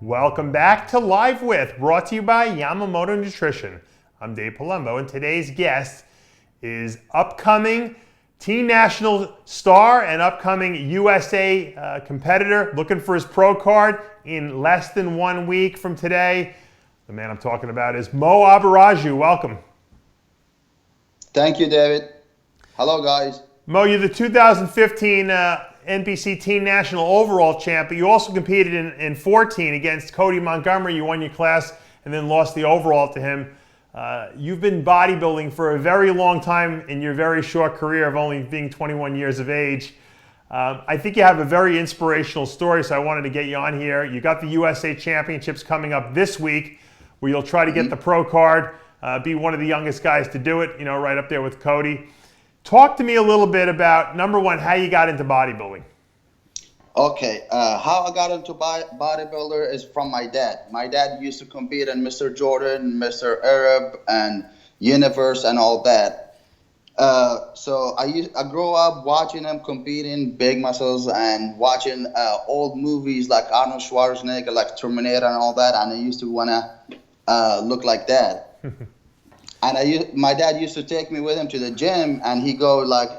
Welcome back to Live With, brought to you by Yamamoto Nutrition. I'm Dave Palumbo, and today's guest is upcoming teen national star and upcoming USA competitor looking for his pro card in less than 1 week from today. The man I'm talking about is Mohammad Aburajouh. Welcome. Thank you, David. Hello, guys. Mo, you're the 2015 NBC Teen National Overall Champ, but you also competed in 14 against Cody Montgomery. You won your class and then lost the overall to him. You've been bodybuilding for a very long time in your very short career of only being 21 years of age. I think you have a very inspirational story, so I wanted to get you on here. You got the USA Championships coming up this week, where you'll try to get the pro card, be one of the youngest guys to do it, right up there with Cody. Talk to me a little bit about, number one, how you got into bodybuilding. Okay, how I got into bodybuilder is from my dad. My dad used to compete in Mr. Jordan, Mr. Arab, and Universe, and all that. So I grew up watching him competing, big muscles, and watching old movies like Arnold Schwarzenegger, like Terminator and all that, and I used to want to look like that. And my dad used to take me with him to the gym, and he go like,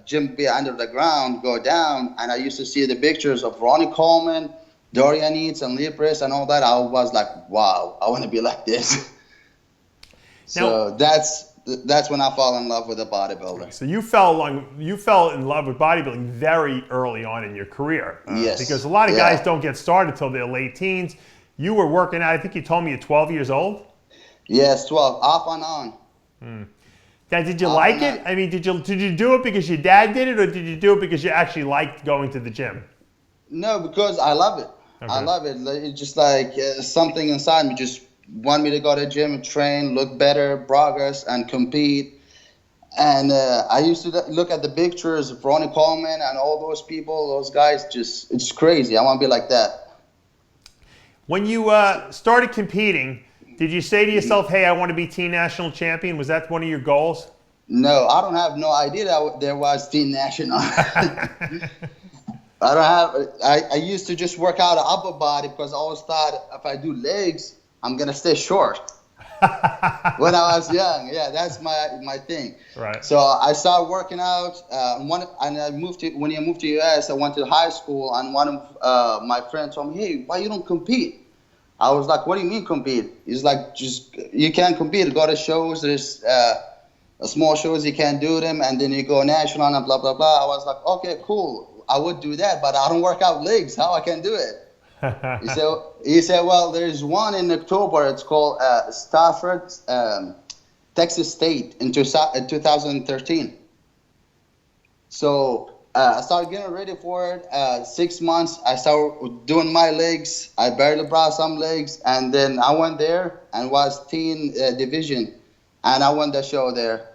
gym be under the ground, go down, and I used to see the pictures of Ronnie Coleman, Dorian Yates, and Lee Priest, and all that. I was like, wow, I want to be like this. So that's when I fell in love with the bodybuilding. So you fell in love with bodybuilding very early on in your career. Yes. Because a lot of guys don't get started till their late teens. You were working out, I think you told me you're 12 years old? Yes, 12, off and on. Now, did you like it? I mean, did you do it because your dad did it, or did you do it because you actually liked going to the gym? No, because I love it. Okay. I love it. It's just like something inside me just want me to go to the gym and train, look better, progress, and compete. And I used to look at the pictures of Ronnie Coleman and all those people, those guys, it's crazy. I want to be like that. When you started competing, did you say to yourself, hey, I want to be teen national champion? Was that one of your goals? No, I don't have no idea that there was teen national. I used to just work out an upper body because I always thought if I do legs, I'm going to stay short. When I was young, that's my thing. Right. So I started working out. When I moved to US, I went to high school, and one of my friends told me, hey, why you don't compete? I was like, what do you mean compete? He's like, you can't compete. Go to shows. There's small shows, you can't do them. And then you go national and blah, blah, blah. I was like, okay, cool. I would do that, but I don't work out legs. How I can do it? He said, well, there's one in October. It's called Stafford, Texas State in 2013. So I started getting ready for it. 6 months, I started doing my legs. I barely brought some legs. And then I went there and was teen division. And I won the show there.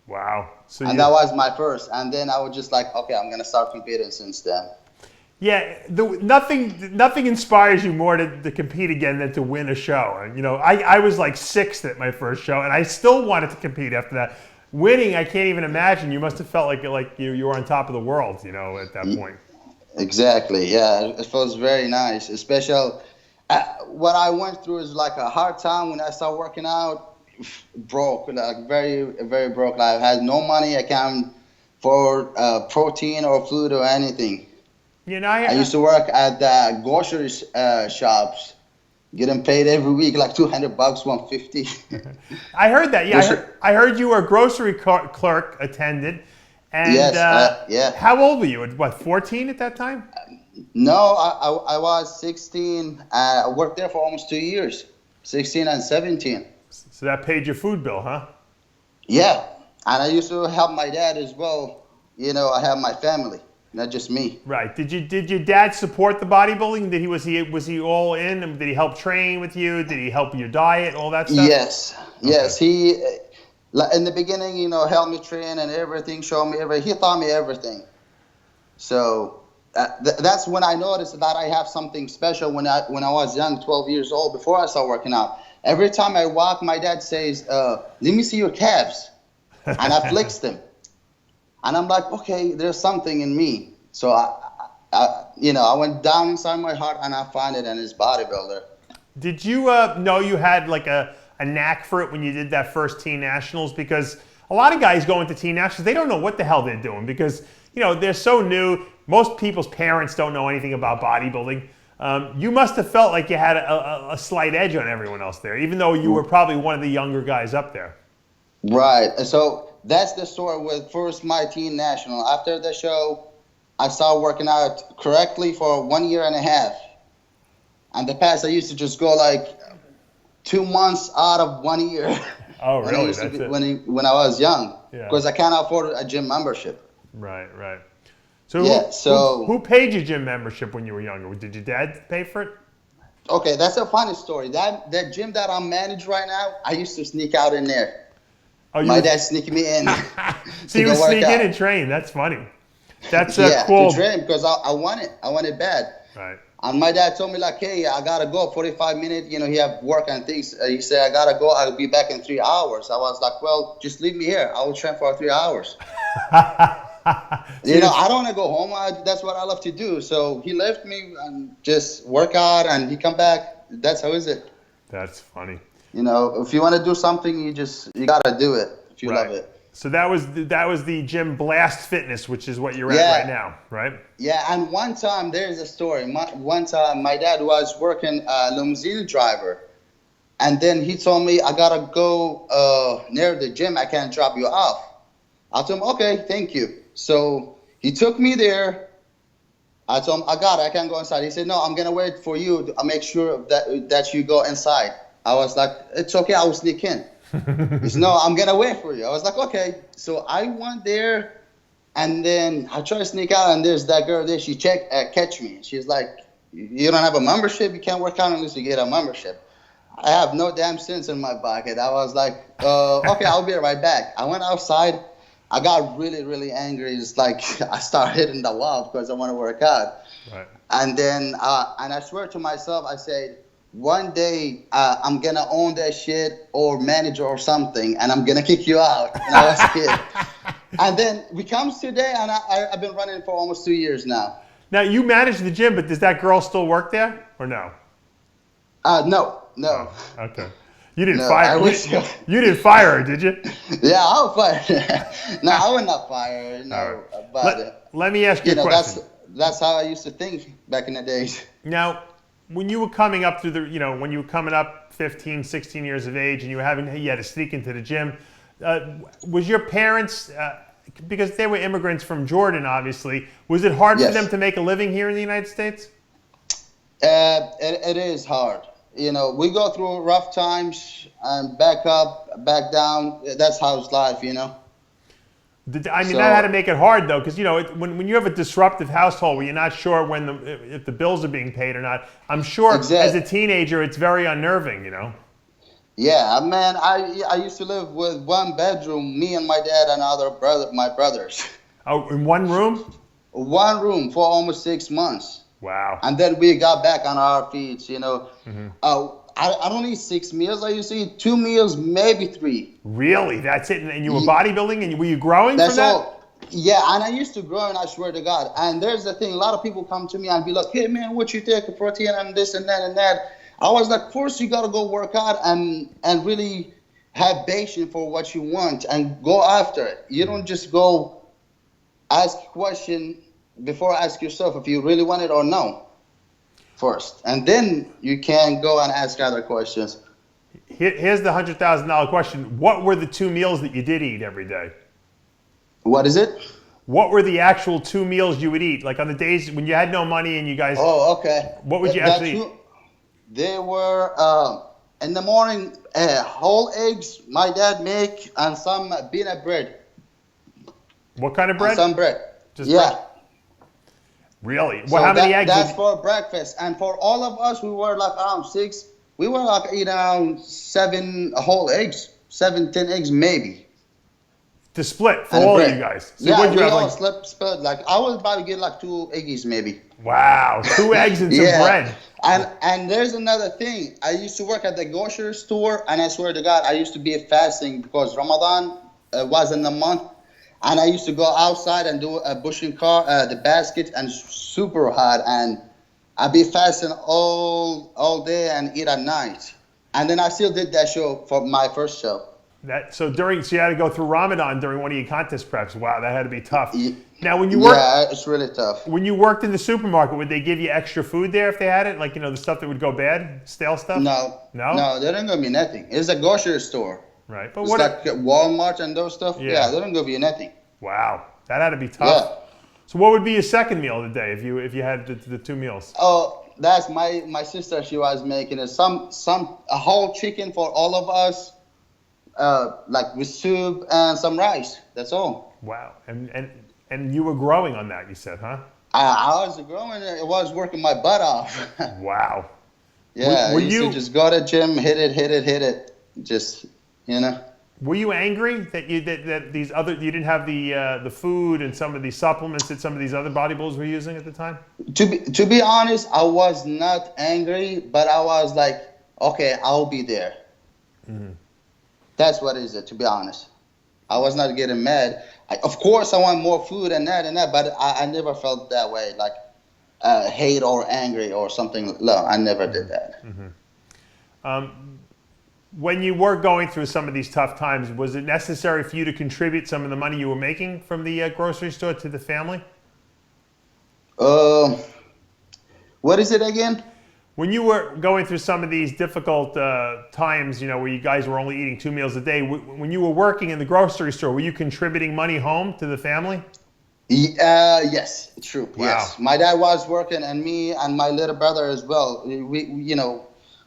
Wow. And that was my first. And then I was just like, okay, I'm going to start competing since then. Yeah, nothing inspires you more to compete again than to win a show. I was like 6th at my first show, and I still wanted to compete after that. Winning, I can't even imagine. You must have felt like you were on top of the world, at that point. Exactly. Yeah, it feels very nice. Especially what I went through is like a hard time when I started working out. Broke, like very, very broke. Like, I had no money account for protein or food or anything. I used to work at the grocery shops, getting paid every week like $200, $150. I heard that. Yeah, I heard you were a grocery clerk attendant. And yes, how old were you? What, 14 at that time? No, I was 16. I worked there for almost 2 years, 16 and 17. So that paid your food bill, huh? Yeah, and I used to help my dad as well. I have my family. Not just me. Right. Did your dad support the bodybuilding? Was he all in? Did he help train with you? Did he help your diet, all that stuff? Yes. Okay. Yes. He in the beginning, helped me train and everything, showed me everything. He taught me everything. So that's when I noticed that I have something special when I was young, 12 years old, before I started working out. Every time I walk, my dad says, let me see your calves. And I flex them. And I'm like, okay, there's something in me. So I went down inside my heart and I find it in his bodybuilder. Did you know you had like a knack for it when you did that first teen nationals? Because a lot of guys go into teen nationals, they don't know what the hell they're doing because, they're so new. Most people's parents don't know anything about bodybuilding. You must have felt like you had a slight edge on everyone else there, even though you were probably one of the younger guys up there. Right. So that's the story with first my teen national. After the show, I started working out correctly for 1.5 years. And the past, I used to just go like 2 months out of 1 year. Oh, really? That's it. When I was young. Yeah. Because I can't afford a gym membership. Right. So, who paid your gym membership when you were younger? Did your dad pay for it? Okay, that's a funny story. That gym that I'm managed right now, I used to sneak out in there. Oh, my dad sneaked me in. So you would sneak in and train. That's funny. That's yeah, cool. to train because I want it. I want it bad. Right. And my dad told me like, hey, I gotta go 45 minutes. He have work and things. He said, I gotta go. I'll be back in 3 hours. I was like, well, just leave me here. I will train for 3 hours. I don't want to go home. That's what I love to do. So he left me and just work out and he come back. That's how is it. That's funny. If you want to do something, you gotta do it if you love it. So that was the gym Blast Fitness, which is what you're at right now, right? Yeah, and one time, there's a story. One time, my dad was working limousine driver. And then he told me, I got to go near the gym. I can't drop you off. I told him, okay, thank you. So he took me there. I told him, I got it. I can't go inside. He said, no, I'm going to wait for you. I'll make sure that you go inside. I was like, it's okay. I will sneak in. He said, no, I'm going to wait for you. I was like, okay. So I went there, and then I tried to sneak out, and there's that girl there. She catch me. She's like, you don't have a membership? You can't work out unless you get a membership. I have no damn sense in my pocket. I was like, okay, I'll be right back. I went outside. I got really, really angry. It's like I started hitting the wall because I want to work out. Right. And then, and I swear to myself, I said, one day I'm going to own that shit or manager or something, and I'm going to kick you out. And I was a kid. And then we comes today, and I've been running for almost 2 years now. Now, you manage the gym, but does that girl still work there or no? No. Oh, okay. You didn't fire her. You didn't fire her, did you? Yeah, I was fired. No, I would not fire her. No, right. But let me ask you a question. That's how I used to think back in the days. Now, when you were coming up through when you were coming up 15, 16 years of age, and you had to sneak into the gym, was your parents, because they were immigrants from Jordan, obviously, was it hard for them to make a living here in the United States? It is hard. We go through rough times and back up, back down. That's how it's life, That had to make it hard, though, because, when you have a disruptive household where you're not sure if the bills are being paid or not, I'm sure as a teenager it's very unnerving, Yeah, man, I used to live with one bedroom, me and my dad and my brothers. Oh, in one room? One room for almost 6 months. Wow. And then we got back on our feet, Mm-hmm. I don't eat 6 meals. I used to eat 2 meals, maybe 3. Really? That's it? And you were bodybuilding? And were you growing That's from that? All. Yeah, and I used to grow, and I swear to God. And there's the thing. A lot of people come to me and be like, hey, man, what you take? Protein and this and that and that. I was like, first you got to go work out and really have patience for what you want and go after it. You don't just go ask a question before ask yourself if you really want it or no first. And then you can go and ask other questions. Here's the $100,000 question. What were the 2 meals that you did eat every day? What is it? What were the actual 2 meals you would eat? Like on the days when you had no money and you guys... Oh, okay. What would you actually eat? They were, in the morning, whole eggs my dad make and some peanut bread. What kind of bread? And some bread. Just bread. Really? Well, how many eggs? That's for breakfast. And for all of us who were like around 6, we were like eating around 7 whole eggs, 7, 10 eggs maybe. To split for all of you guys. So yeah, we all split. Like I would probably get like 2 eggies maybe. Wow, 2 eggs and some bread. And there's another thing. I used to work at the grocery store, and I swear to God, I used to be fasting because Ramadan was in the month. And I used to go outside and do a bushing car, the basket, and super hot. And I'd be fasting all day and eat at night. And then I still did that show for my first show. So you had to go through Ramadan during one of your contest preps. Wow, that had to be tough. Now, Yeah, it's really tough. When you worked in the supermarket, would they give you extra food there if they had it? Like, the stuff that would go bad, stale stuff? No, they don't give me nothing. It's a grocery store. Right, but it's like Walmart and those stuff. Yeah, they don't give you nothing. Wow, that had to be tough. Yeah. So what would be your second meal of the day if you had the two meals? Oh, that's my sister. She was making a whole chicken for all of us, like with soup and some rice. That's all. Wow, and you were growing on that, you said, huh? I was growing. I was working my butt off. Wow. Yeah, I used to just go to the gym, hit it, just. Were you angry that you didn't have the food and some of these supplements that some of these other bodybuilders were using at the time? To be honest, I was not angry, but I was like, okay, I'll be there. Mm-hmm. That's what it is. To be honest, I was not getting mad. Of course, I want more food and that, but I never felt that way, like hate or angry or something. No, I never did that. Mm-hmm. When you were going through some of these tough times, was it necessary for you to contribute some of the money you were making from the grocery store to the family? What is it again? When you were going through some of these difficult times, where you guys were only eating 2 meals a day, when you were working in the grocery store, were you contributing money home to the family? Yes, true. Wow. Yes, my dad was working, and me and my little brother as well.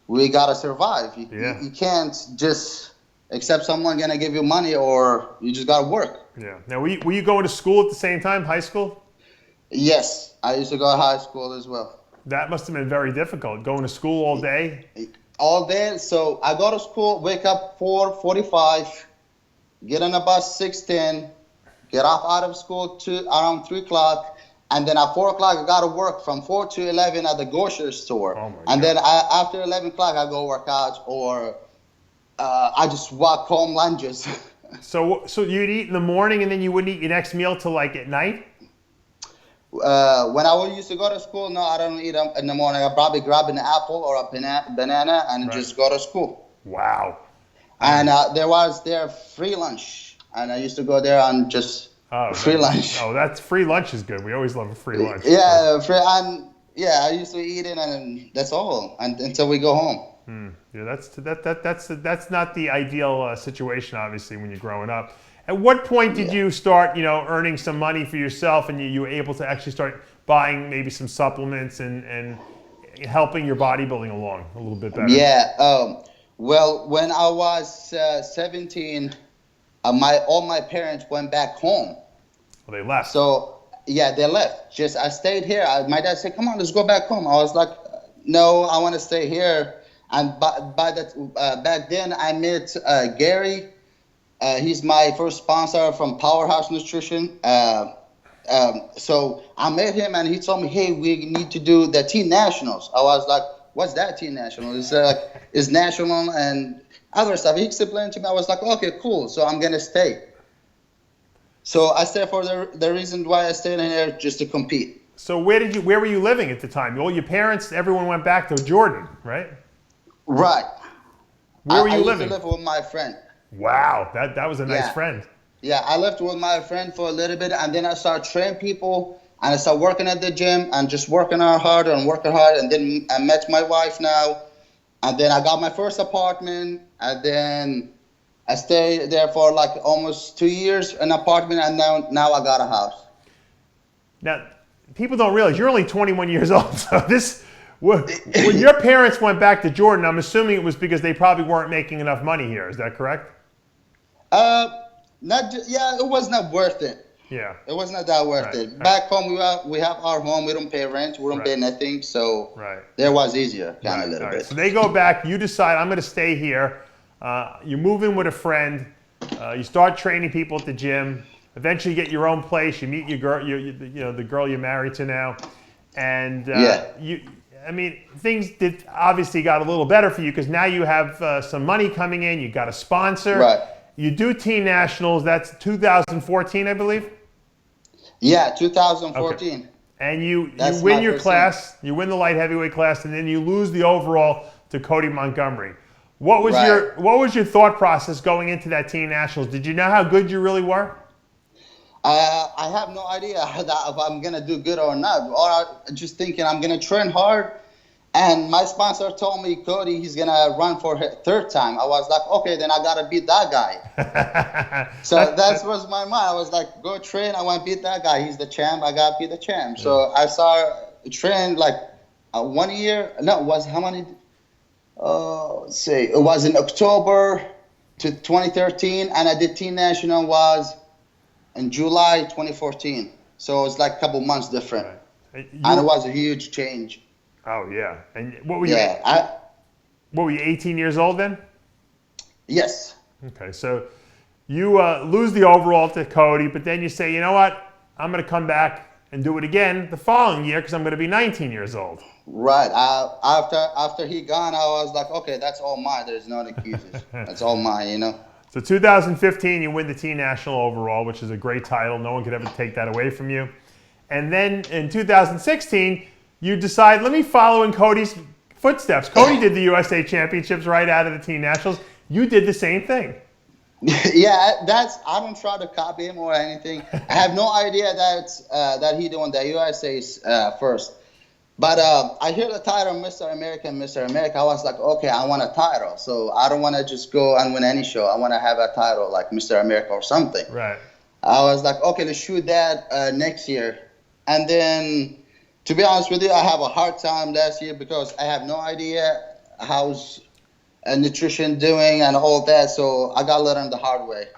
We gotta survive. You can't just accept someone gonna give you money, or you just gotta work. Yeah. Now, were you going to school at the same time, high school? Yes, I used to go to high school as well. That must have been very difficult, going to school all day. All day. So I go to school, wake up 4:45, get on a bus 6:10, get off out of school around 3 o'clock. And then at 4 o'clock, I got to work from 4 to 11 at the grocery store. Oh my and God. then after 11 o'clock, I go work out, or I just walk home lunches. So you'd eat in the morning, and then you wouldn't eat your next meal till like at night? When I used to go to school, no, I don't eat in the morning. I probably grab an apple or a banana and just go to school. Wow. And there was free lunch. And I used to go there and just... free lunch. Oh, that's free lunch is good. We always love a free lunch. Yeah, I used to eat it, and that's all, and until we go home. Yeah, that's not the ideal situation, obviously, when you're growing up. At what point did you start, earning some money for yourself, and you were able to actually start buying maybe some supplements and helping your bodybuilding along a little bit better? Yeah. Well, when I was 17, all my parents went back home. Well, they left. So, yeah, they left. I stayed here. My dad said, come on, let's go back home. I was like, no, I want to stay here. And back then, I met Gary. He's my first sponsor from Powerhouse Nutrition. So I met him, and he told me, hey, we need to do the Teen Nationals. I was like, what's that, Teen Nationals? It's national and other stuff. He explained to me. I was like, okay, cool. So I'm going to stay. So I stayed for the reason why I stayed in here, just to compete. So where were you living at the time? Well, your parents, everyone went back to Jordan, right? Right. Where were you living? I used to live with my friend. Wow, that was a nice friend. Yeah, I lived with my friend for a little bit, and then I started training people, and I started working at the gym and just working hard, and then I met my wife now, and then I got my first apartment, and then I stayed there for like almost 2 years in an apartment, and now I got a house. Now, people don't realize you're only 21 years old, so when your parents went back to Jordan, I'm assuming it was because they probably weren't making enough money here. Is that correct? It was not worth it. Yeah. It was not that worth it. Back home, we have our home. We don't pay rent. We don't pay nothing. So there was easier, kind of a little bit. So they go back. You decide, I'm going to stay here. You move in with a friend. You start training people at the gym. Eventually, you get your own place. You meet your girl, the girl you're married to now, and things obviously got a little better for you because now you have some money coming in. You got a sponsor. Right. You do teen nationals. That's 2014, I believe. Yeah, 2014. Okay. And you That's win my your first class. You win the light heavyweight class, and then you lose the overall to Cody Montgomery. What was your thought process going into that teen nationals? Did you know how good you really were? I have no idea if I'm gonna do good or not. Or just thinking I'm gonna train hard. And my sponsor told me, Cody, he's gonna run for his third time. I was like, okay, then I gotta beat that guy. So that was my mind. I was like, go train. I want to beat that guy. He's the champ. I gotta beat the champ. So I started train like 1 year. No, it was how many? Let's see. It was in October to 2013, and I did teen national was in July 2014. So it's like a couple months different, and it was a huge change. Oh yeah, and what were you? Yeah, what were you? 18 years old then? Yes. Okay, so you lose the overall to Cody, but then you say, you know what? I'm going to come back and do it again the following year because I'm going to be 19 years old. Right. After he gone, I was like, okay, that's all mine. There's no excuses. That's all mine, you know. So 2015, you win the teen national overall, which is a great title. No one could ever take that away from you. And then in 2016. You decide, let me follow in Cody's footsteps. Cody did the USA Championships right out of the teen nationals. You did the same thing. Yeah, I don't try to copy him or anything. I have no idea that he doing the USA's first. But I hear the title Mr. America, Mr. America. I was like, okay, I want a title. So I don't want to just go and win any show. I want to have a title like Mr. America or something. Right. I was like, okay, let's shoot that next year. And then, to be honest with you, I have a hard time last year because I have no idea how's nutrition doing and all that. So I got learned the hard way.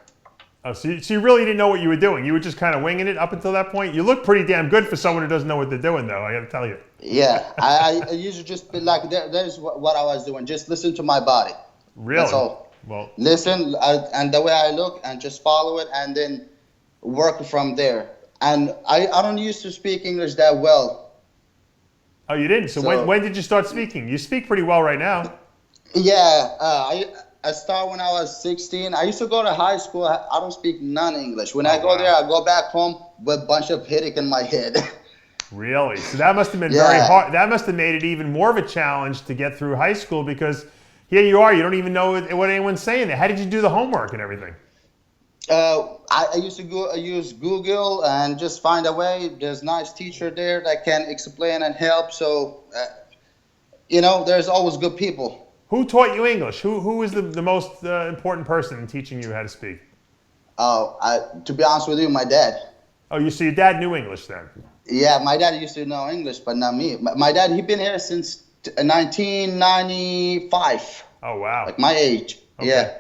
Oh, so you really didn't know what you were doing. You were just kind of winging it up until that point. You look pretty damn good for someone who doesn't know what they're doing, though. I got to tell you. Yeah, I usually just be like, there's what I was doing. Just listen to my body. Really? That's all. Well, listen, and the way I look, and just follow it, and then work from there. And I don't used to speak English that well. Oh, you didn't? So when did you start speaking? You speak pretty well right now. Yeah, I started when I was 16. I used to go to high school. I don't speak none English. When I go there, I go back home with a bunch of headache in my head. Really? So that must have been very hard. That must have made it even more of a challenge to get through high school because here you are. You don't even know what anyone's saying there. How did you do the homework and everything? I used to use Google and just find a way. There's a nice teacher there that can explain and help. So, there's always good people. Who taught you English? Who was the most important person in teaching you how to speak? To be honest with you, my dad. Oh, so your dad knew English then? Yeah, my dad used to know English, but not me. My dad, he's been here since 1995. Oh, wow. Like my age. Okay. Yeah.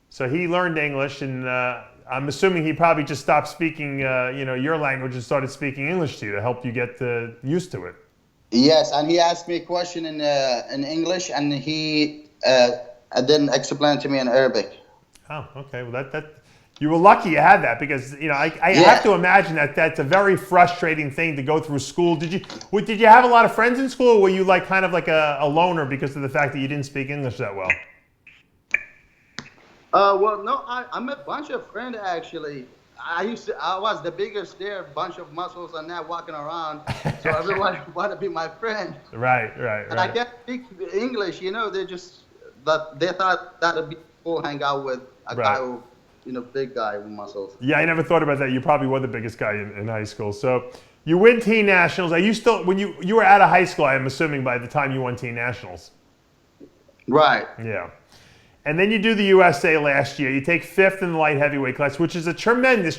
So he learned English, and I'm assuming he probably just stopped speaking, your language and started speaking English to you to help you get used to it. Yes, and he asked me a question in English, and he then explained to me in Arabic. Oh, okay. Well, that you were lucky you had that because I have to imagine that that's a very frustrating thing to go through school. Did you have a lot of friends in school, or were you like kind of like a loner because of the fact that you didn't speak English that well? Well, no, I met a bunch of friends actually. I was the biggest there, bunch of muscles and that walking around. So everyone wanted to be my friend. Right. And I can't speak English, they thought that'd be cool, hang out with a guy who, big guy with muscles. Yeah, I never thought about that. You probably were the biggest guy in high school. So you win teen nationals. Are you still, when you were out of high school, I'm assuming by the time you won teen nationals? Right. Yeah. And then you do the USA last year. You take 5th in the light heavyweight class, which is a tremendous.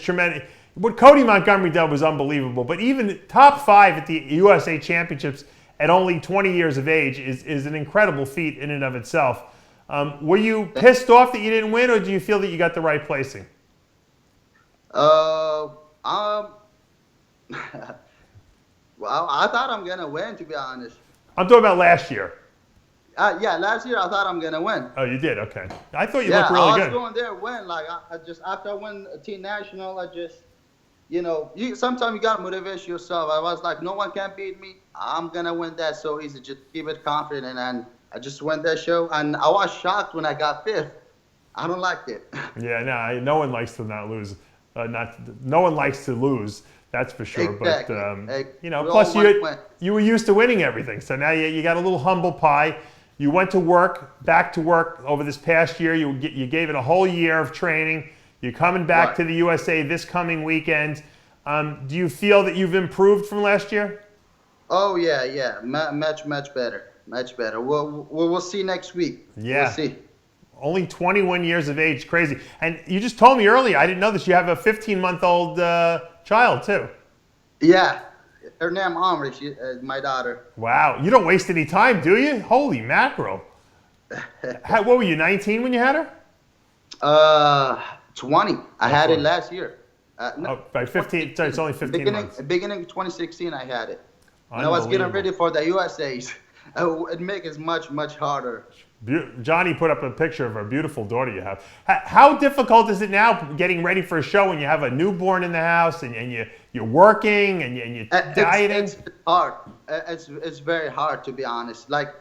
What Cody Montgomery did was unbelievable. But even top 5 at the USA Championships at only 20 years of age is an incredible feat in and of itself. Were you pissed off that you didn't win, or do you feel that you got the right placing? Well, I thought I'm gonna win, to be honest. I'm talking about last year. Yeah, last year I thought I'm gonna win. Oh, you did? Okay. I thought you looked really good. I was going there win. Like I just after I win a team national, I just sometimes you gotta motivate yourself. I was like, no one can beat me. I'm gonna win that so easy. Just keep it confident, and I just won that show, and I was shocked when I got 5th. I don't like it. Yeah, no one likes to not lose. No one likes to lose. That's for sure. Exactly. But We plus all want to win. you were used to winning everything, so now you got a little humble pie. You went to work, back to work over this past year. You gave it a whole year of training. You're coming back Right. to the USA this coming weekend. Do you feel that you've improved from last year? Oh yeah. Much better. Much better. We'll see next week. Yeah. We'll see. Only 21 years of age, crazy. And you just told me earlier, I didn't know this, you have a 15-month-old child too. Yeah. Her name Omri. She, my daughter. Wow, you don't waste any time, do you? Holy mackerel. What were you, 19 when you had her? 20. I had it last year. By 15, sorry, it's only 15 months. Beginning of 2016, I had it. When I was getting ready for the USA's, it makes it much harder. Johnny put up a picture of a beautiful daughter you have. How difficult is it now getting ready for a show when you have a newborn in the house and you're working and you're dieting? It's hard. It's very hard, to be honest. Like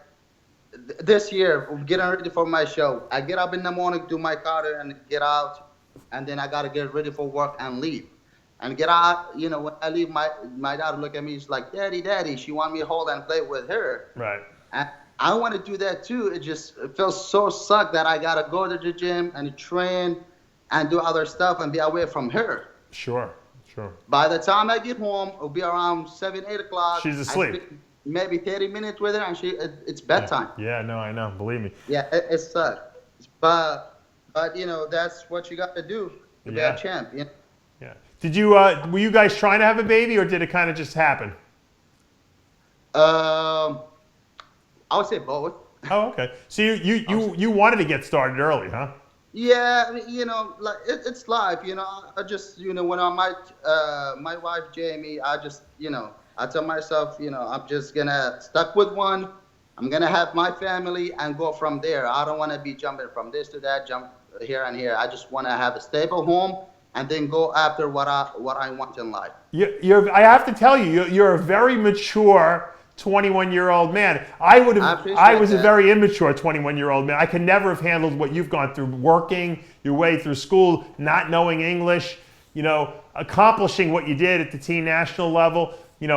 this year, getting ready for my show, I get up in the morning, do my cardio, and get out, and then I gotta get ready for work and leave. And get out, when I leave, my daughter look at me, she's like, Daddy, she want me to hold and play with her. Right. And I want to do that too. It feels so suck that I gotta go to the gym and train and do other stuff and be away from her. Sure. By the time I get home, it'll be around 7, 8 o'clock. She's asleep. I spend maybe 30 minutes with her, and it's bedtime. Yeah, no, I know. Believe me. Yeah, it sucks. But that's what you got to do to be a champ. Yeah. Did you? Were you guys trying to have a baby, or did it kind of just happen? I would say both. Oh, okay. So you wanted to get started early, huh? Yeah, like it's life. I just when I my wife Jamie, I just I tell myself I'm just gonna stuck with one. I'm gonna have my family and go from there. I don't want to be jumping from this to that, jump here and here. I just want to have a stable home and then go after what I want in life. I have to tell you, you're a very mature 21-year-old man. I was a very immature 21-year-old man. I could never have handled what you've gone through, working your way through school, not knowing English, accomplishing what you did at the teen national level,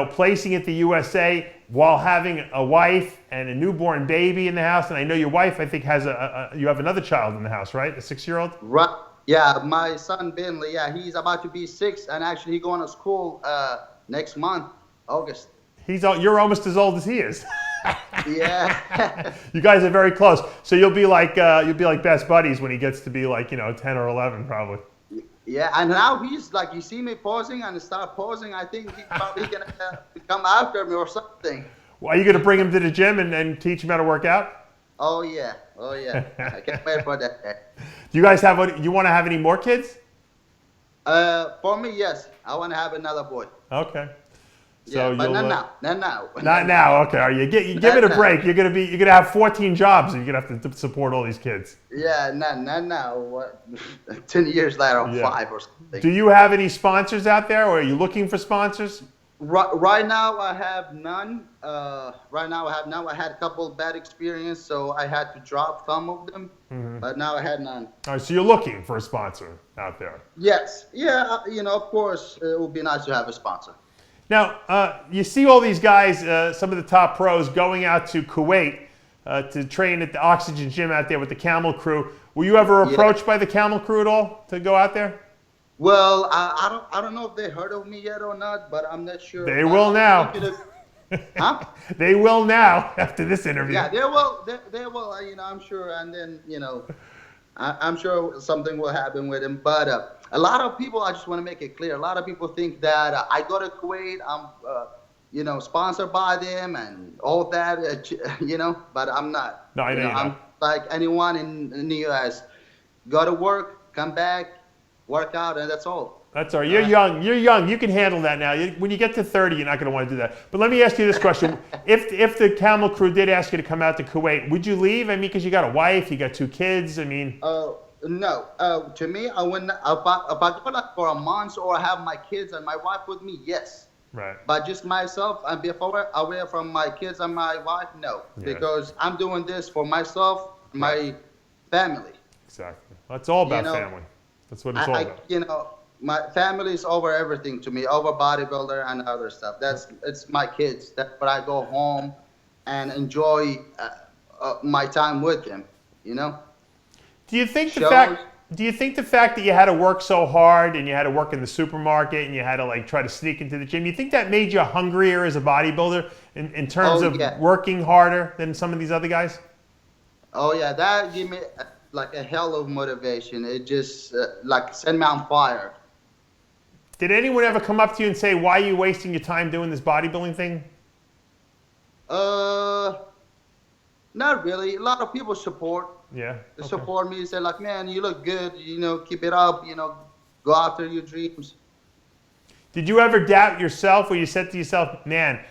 placing at the USA while having a wife and a newborn baby in the house. And I know your wife, I think, has you have another child in the house, right? A 6-year-old? Right. Yeah, my son Bentley. Yeah, he's about to be 6, and actually he's going to school next month, August. You're almost as old as he is. Yeah. You guys are very close. So you'll be like best buddies when he gets to be like 10 or 11 probably. Yeah, and now he's like, you see me posing and start posing. I think he's probably gonna come after me or something. Well, are you gonna bring him to the gym and teach him how to work out? Oh yeah. I can't wait for that. Do you guys you want to have any more kids? For me, yes. I want to have another boy. Okay. So yeah, but not now. Not now. Okay. Are you give it a break? You're gonna have 14 jobs, and you're gonna have to support all these kids. Yeah, not now. What? 10 years later, or 5 or something. Do you have any sponsors out there, or are you looking for sponsors? Right now, I have none. I had a couple of bad experiences, so I had to drop some of them. Mm-hmm. But now I had none. All right. So you're looking for a sponsor out there. Yes. Yeah. Of course, it would be nice to have a sponsor. Now, you see all these guys, some of the top pros, going out to Kuwait to train at the Oxygen Gym out there with the Camel Crew. Were you ever approached by the Camel Crew at all to go out there? Well, I don't know if they heard of me yet or not, but I'm not sure. They will now. Huh? They will now after this interview. Yeah, they will. They will. I'm sure, and then I'm sure something will happen with him. But a lot of people, I just want to make it clear, a lot of people think that I go to Kuwait, I'm, sponsored by them and all that, but I'm not. No, I know you're not. I'm like anyone in the U.S. Go to work, come back, work out, and that's all. That's all right. You're young. You're young. You can handle that now. When you get to 30, you're not going to want to do that. But let me ask you this question. If the Camel Crew did ask you to come out to Kuwait, would you leave? I mean, because you got a wife, you got 2 kids. I mean. No. To me, I wouldn't. If I go like for a month or have my kids and my wife with me, yes. Right. But just myself and be away from my kids and my wife, no. Yeah. Because I'm doing this for myself, my family. Exactly. Well, it's all about You know, family. That's what it's all about. you know, my family is over everything to me, over bodybuilder and other stuff. It's my kids. That's what I go home and enjoy my time with them. You know. Do you think Shows. do you think the fact that you had to work so hard and you had to work in the supermarket and you had to like try to sneak into the gym, you think that made you hungrier as a bodybuilder in terms of working harder than some of these other guys? Oh yeah, that gave me like a hell of motivation. It just like set me on fire. Did anyone ever come up to you and say, why are you wasting your time doing this bodybuilding thing? Not really. A lot of people support. Yeah. They support me. Say like, man, you look good. You know, keep it up. You know, go after your dreams. Did you ever doubt yourself, where you said to yourself, man,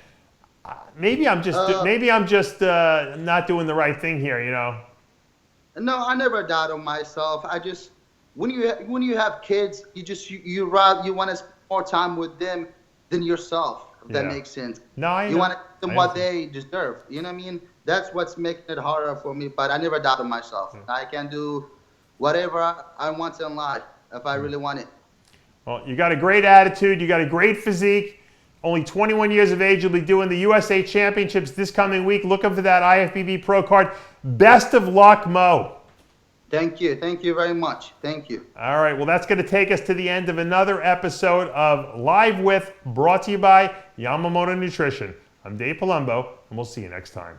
maybe I'm just not doing the right thing here, you know? No, I never doubted myself. I just when you have kids, you want to spend more time with them than yourself. If that makes sense. No, you want to give them what they deserve. You know what I mean? That's what's making it harder for me. But I never doubted myself. I can do whatever I want in life if I really want it. Well, you got a great attitude. You got a great physique. Only 21 years of age. You'll be doing the USA Championships this coming week. Looking for that IFBB Pro card. Best of luck, Mo. Thank you. Thank you very much. Thank you. All right. Well, that's going to take us to the end of another episode of Live With, brought to you by Yamamoto Nutrition. I'm Dave Palumbo, and we'll see you next time.